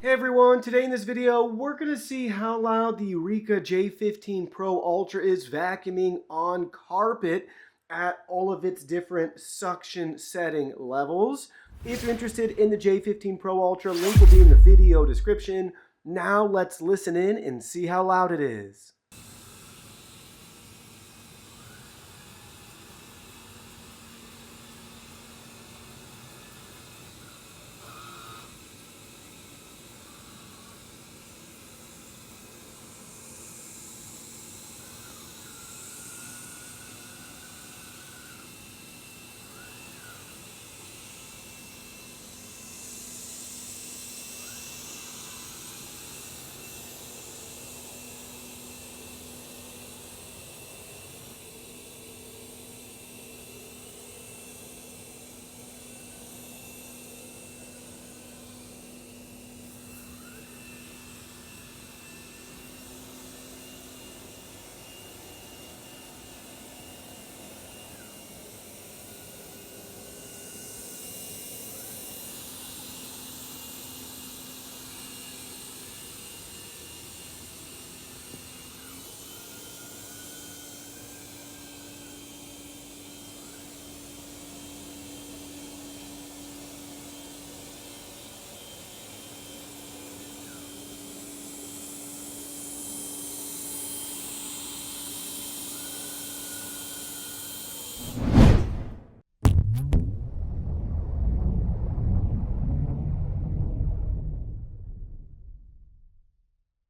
Hey everyone, today in this video we're going to see how loud the Eureka J15 Pro Ultra is vacuuming on carpet at all of its different suction setting levels. If you're interested in the J15 Pro Ultra, link will be in the video description. Now let's listen in and see how loud it is.